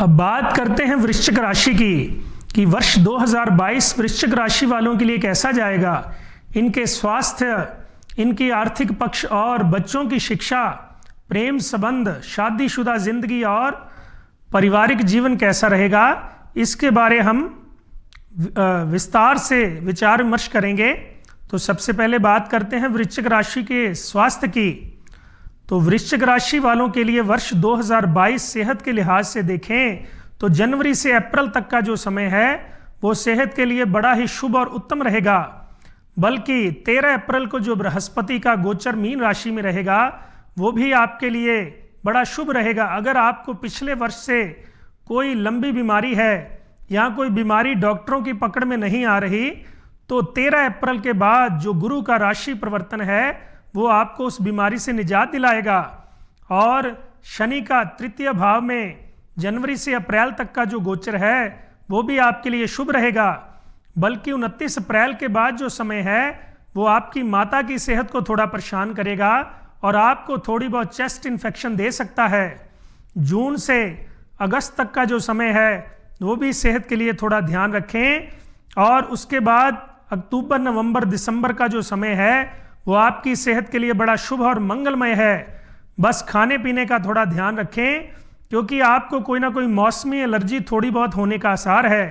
अब बात करते हैं वृश्चिक राशि की कि वर्ष 2022 वृश्चिक राशि वालों के लिए कैसा जाएगा। इनके स्वास्थ्य, इनकी आर्थिक पक्ष और बच्चों की शिक्षा, प्रेम संबंध, शादीशुदा जिंदगी और पारिवारिक जीवन कैसा रहेगा, इसके बारे हम विस्तार से विचार विमर्श करेंगे। तो सबसे पहले बात करते हैं वृश्चिक राशि के स्वास्थ्य की। तो वृश्चिक राशि वालों के लिए वर्ष 2022 सेहत के लिहाज से देखें तो जनवरी से अप्रैल तक का जो समय है वो सेहत के लिए बड़ा ही शुभ और उत्तम रहेगा। बल्कि 13 अप्रैल को जो बृहस्पति का गोचर मीन राशि में रहेगा वो भी आपके लिए बड़ा शुभ रहेगा। अगर आपको पिछले वर्ष से कोई लंबी बीमारी है या कोई बीमारी डॉक्टरों की पकड़ में नहीं आ रही, तो 13 अप्रैल के बाद जो गुरु का राशि परिवर्तन है वो आपको उस बीमारी से निजात दिलाएगा। और शनि का तृतीय भाव में जनवरी से अप्रैल तक का जो गोचर है वो भी आपके लिए शुभ रहेगा। बल्कि 29 अप्रैल के बाद जो समय है वो आपकी माता की सेहत को थोड़ा परेशान करेगा और आपको थोड़ी बहुत चेस्ट इन्फेक्शन दे सकता है। जून से अगस्त तक का जो समय है वो भी सेहत के लिए थोड़ा ध्यान रखें। और उसके बाद अक्टूबर, नवंबर, दिसंबर का जो समय है वो आपकी सेहत के लिए बड़ा शुभ और मंगलमय है। बस खाने पीने का थोड़ा ध्यान रखें क्योंकि आपको कोई ना कोई मौसमी एलर्जी थोड़ी बहुत होने का आसार है,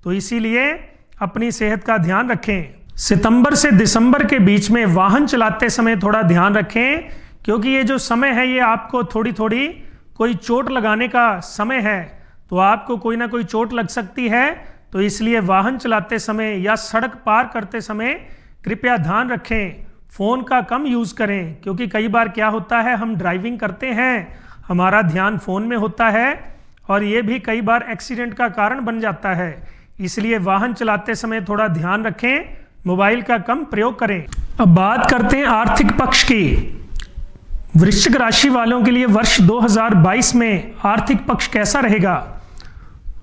तो इसीलिए अपनी सेहत का ध्यान रखें। सितंबर से दिसंबर के बीच में वाहन चलाते समय थोड़ा ध्यान रखें क्योंकि ये जो समय है ये आपको थोड़ी थोड़ी कोई चोट लगाने का समय है, तो आपको कोई ना कोई चोट लग सकती है। तो इसलिए वाहन चलाते समय या सड़क पार करते समय कृपया ध्यान रखें। फ़ोन का कम यूज़ करें क्योंकि कई बार क्या होता है, हम ड्राइविंग करते हैं, हमारा ध्यान फ़ोन में होता है और ये भी कई बार एक्सीडेंट का कारण बन जाता है। इसलिए वाहन चलाते समय थोड़ा ध्यान रखें, मोबाइल का कम प्रयोग करें। अब बात करते हैं आर्थिक पक्ष की। वृश्चिक राशि वालों के लिए वर्ष 2022 में आर्थिक पक्ष कैसा रहेगा।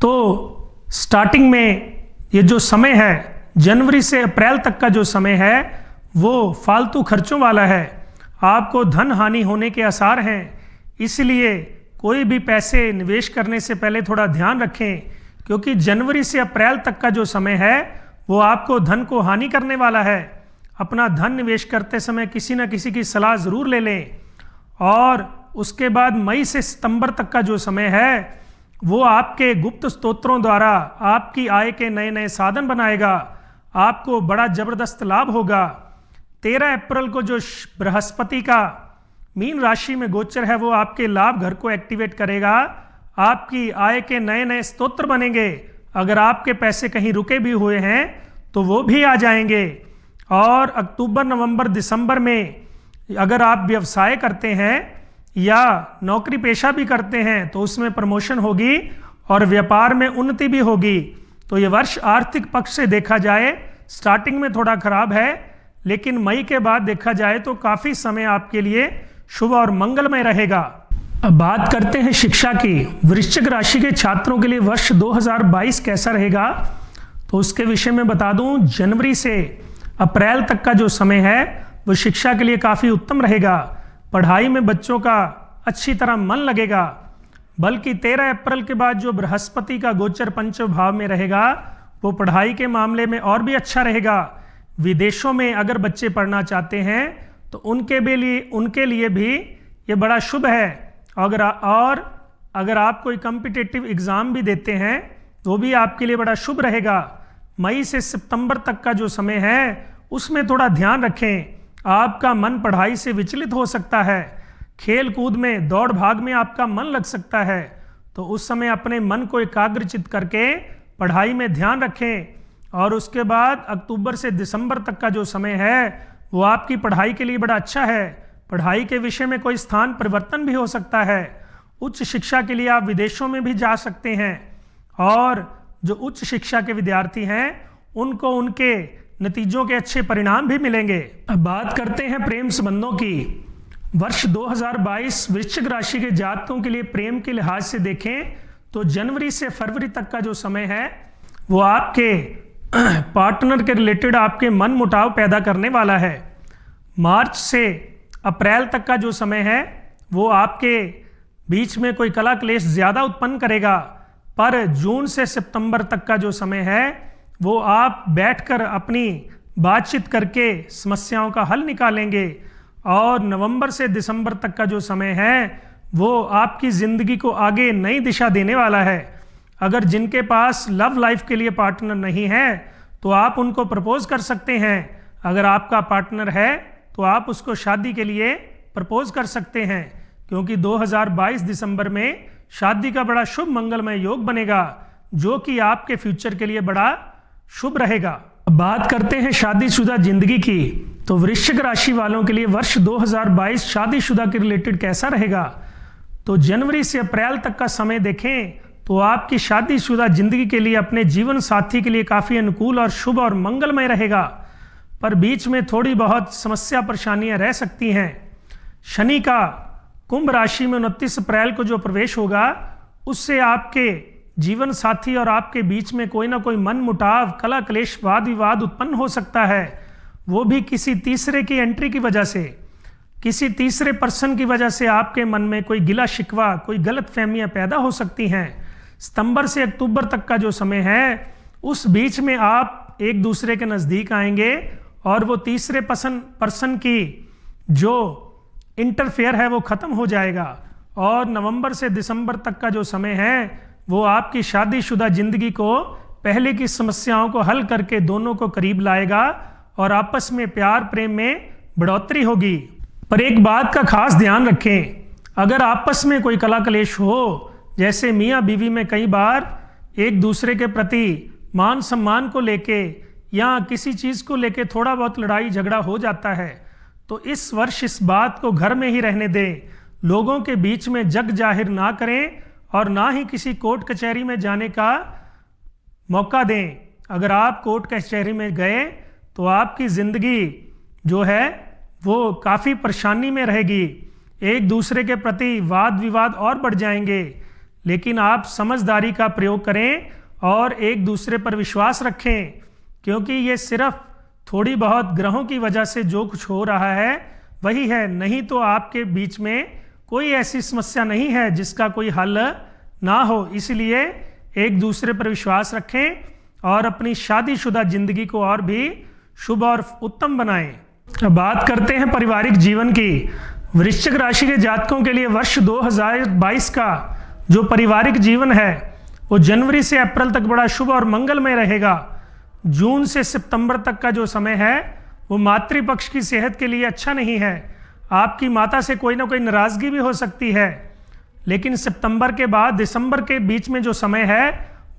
तो स्टार्टिंग में ये जो समय है जनवरी से अप्रैल तक का जो समय है वो फालतू खर्चों वाला है। आपको धन हानि होने के आसार हैं, इसलिए कोई भी पैसे निवेश करने से पहले थोड़ा ध्यान रखें क्योंकि जनवरी से अप्रैल तक का जो समय है वो आपको धन को हानि करने वाला है। अपना धन निवेश करते समय किसी न किसी की सलाह ज़रूर ले लें। और उसके बाद मई से सितंबर तक का जो समय है वो आपके गुप्त स्तोत्रों द्वारा आपकी आय के नए नए साधन बनाएगा, आपको बड़ा जबरदस्त लाभ होगा। 13 अप्रैल को जो बृहस्पति का मीन राशि में गोचर है वो आपके लाभ घर को एक्टिवेट करेगा, आपकी आय के नए नए स्तोत्र बनेंगे। अगर आपके पैसे कहीं रुके भी हुए हैं तो वो भी आ जाएंगे। और अक्टूबर, नवंबर, दिसंबर में अगर आप व्यवसाय करते हैं या नौकरी पेशा भी करते हैं तो उसमें प्रमोशन होगी और व्यापार में उन्नति भी होगी। तो ये वर्ष आर्थिक पक्ष से देखा जाए स्टार्टिंग में थोड़ा खराब है, लेकिन मई के बाद देखा जाए तो काफ़ी समय आपके लिए शुभ और मंगलमय रहेगा। अब बात करते हैं शिक्षा की। वृश्चिक राशि के छात्रों के लिए वर्ष 2022 कैसा रहेगा, तो उसके विषय में बता दूं, जनवरी से अप्रैल तक का जो समय है वो शिक्षा के लिए काफ़ी उत्तम रहेगा। पढ़ाई में बच्चों का अच्छी तरह मन लगेगा। बल्कि 13 अप्रैल के बाद जो बृहस्पति का गोचर पंचम भाव में रहेगा वो पढ़ाई के मामले में और भी अच्छा रहेगा। विदेशों में अगर बच्चे पढ़ना चाहते हैं तो उनके लिए भी ये बड़ा शुभ है। अगर आप कोई कॉम्पिटिटिव एग्ज़ाम भी देते हैं तो भी आपके लिए बड़ा शुभ रहेगा। मई से सितंबर तक का जो समय है उसमें थोड़ा ध्यान रखें, आपका मन पढ़ाई से विचलित हो सकता है। खेल कूद में, दौड़ भाग में आपका मन लग सकता है, तो उस समय अपने मन को एकाग्रचित करके पढ़ाई में ध्यान रखें। और उसके बाद अक्टूबर से दिसंबर तक का जो समय है वो आपकी पढ़ाई के लिए बड़ा अच्छा है। पढ़ाई के विषय में कोई स्थान परिवर्तन भी हो सकता है। उच्च शिक्षा के लिए आप विदेशों में भी जा सकते हैं और जो उच्च शिक्षा के विद्यार्थी हैं उनको उनके नतीजों के अच्छे परिणाम भी मिलेंगे। अब बात करते हैं प्रेम संबंधों की। वर्ष 2022 वृश्चिक राशि के जातकों के लिए प्रेम के लिहाज से देखें तो जनवरी से फरवरी तक का जो समय है वो आपके पार्टनर के रिलेटेड आपके मन मुटाव पैदा करने वाला है। मार्च से अप्रैल तक का जो समय है वो आपके बीच में कोई कला क्लेश ज़्यादा उत्पन्न करेगा। पर जून से सितंबर तक का जो समय है वो आप बैठकर अपनी बातचीत करके समस्याओं का हल निकालेंगे। और नवंबर से दिसंबर तक का जो समय है वो आपकी ज़िंदगी को आगे नई दिशा देने वाला है। अगर जिनके पास लव लाइफ के लिए पार्टनर नहीं है तो आप उनको प्रपोज कर सकते हैं। अगर आपका पार्टनर है तो आप उसको शादी के लिए प्रपोज कर सकते हैं, क्योंकि 2022 दिसंबर में शादी का बड़ा शुभ मंगलमय योग बनेगा, जो कि आपके फ्यूचर के लिए बड़ा शुभ रहेगा। अब बात करते हैं शादीशुदा जिंदगी की। तो वृश्चिक राशि वालों के लिए वर्ष 2022 शादीशुदा के रिलेटेड कैसा रहेगा? तो जनवरी से अप्रैल तक का समय देखें तो आपकी शादीशुदा जिंदगी के लिए अपने जीवन साथी के लिए काफ़ी अनुकूल और शुभ और मंगलमय रहेगा, पर बीच में थोड़ी बहुत समस्या परेशानियां रह सकती हैं। शनि का कुंभ राशि में 29 अप्रैल को जो प्रवेश होगा उससे आपके जीवन साथी और आपके बीच में कोई ना कोई मन मुटाव, कला क्लेश, वाद विवाद उत्पन्न हो सकता है। वो भी किसी तीसरे की एंट्री की वजह से, किसी तीसरे पर्सन की वजह से आपके मन में कोई गिला शिकवा, कोई गलत फहमियाँ पैदा हो सकती हैं। सितंबर से अक्टूबर तक का जो समय है उस बीच में आप एक दूसरे के नज़दीक आएंगे और वो तीसरे पर्सन की जो इंटरफेयर है वो ख़त्म हो जाएगा। और नवंबर से दिसंबर तक का जो समय है वो आपकी शादीशुदा जिंदगी को पहले की समस्याओं को हल करके दोनों को करीब लाएगा और आपस में प्यार प्रेम में बढ़ोतरी होगी। पर एक बात का खास ध्यान रखें, अगर आपस में कोई कला कलेश हो, जैसे मियाँ बीवी में कई बार एक दूसरे के प्रति मान सम्मान को लेके या किसी चीज़ को लेके थोड़ा बहुत लड़ाई झगड़ा हो जाता है, तो इस वर्ष इस बात को घर में ही रहने दें। लोगों के बीच में जग जाहिर ना करें और ना ही किसी कोर्ट कचहरी में जाने का मौका दें। अगर आप कोर्ट कचहरी में गए तो आपकी ज़िंदगी जो है वो काफ़ी परेशानी में रहेगी, एक दूसरे के प्रति वाद विवाद और बढ़ जाएंगे। लेकिन आप समझदारी का प्रयोग करें और एक दूसरे पर विश्वास रखें, क्योंकि ये सिर्फ थोड़ी बहुत ग्रहों की वजह से जो कुछ हो रहा है वही है, नहीं तो आपके बीच में कोई ऐसी समस्या नहीं है जिसका कोई हल ना हो। इसलिए एक दूसरे पर विश्वास रखें और अपनी शादीशुदा जिंदगी को और भी शुभ और उत्तम बनाएं। अब बात करते हैं पारिवारिक जीवन की। वृश्चिक राशि के जातकों के लिए वर्ष 2022 का जो पारिवारिक जीवन है वो जनवरी से अप्रैल तक बड़ा शुभ और मंगलमय रहेगा। जून से सितंबर तक का जो समय है वो मातृपक्ष की सेहत के लिए अच्छा नहीं है। आपकी माता से कोई ना कोई नाराज़गी भी हो सकती है। लेकिन सितंबर के बाद दिसंबर के बीच में जो समय है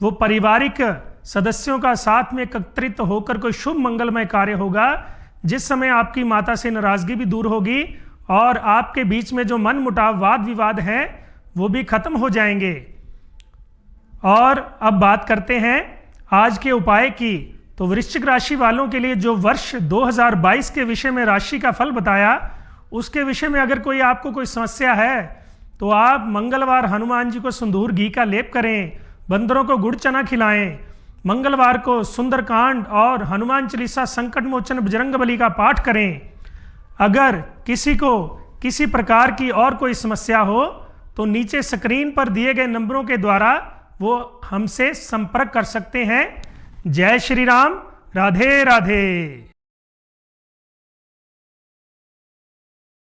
वो पारिवारिक सदस्यों का साथ में एकत्रित होकर कोई शुभ मंगलमय कार्य होगा, जिस समय आपकी माता से नाराज़गी भी दूर होगी और आपके बीच में जो मन मुटाव, वाद विवाद हैं वो भी खत्म हो जाएंगे। और अब बात करते हैं आज के उपाय की। तो वृश्चिक राशि वालों के लिए जो वर्ष 2022 के विषय में राशि का फल बताया, उसके विषय में अगर कोई आपको कोई समस्या है तो आप मंगलवार हनुमान जी को सिंदूर घी का लेप करें, बंदरों को गुड़ चना खिलाएं, मंगलवार को सुंदरकांड और हनुमान चालीसा, संकट मोचन, बजरंगबली का पाठ करें। अगर किसी को किसी प्रकार की और कोई समस्या हो तो नीचे स्क्रीन पर दिए गए नंबरों के द्वारा वो हमसे संपर्क कर सकते हैं। जय श्री राम, राधे राधे।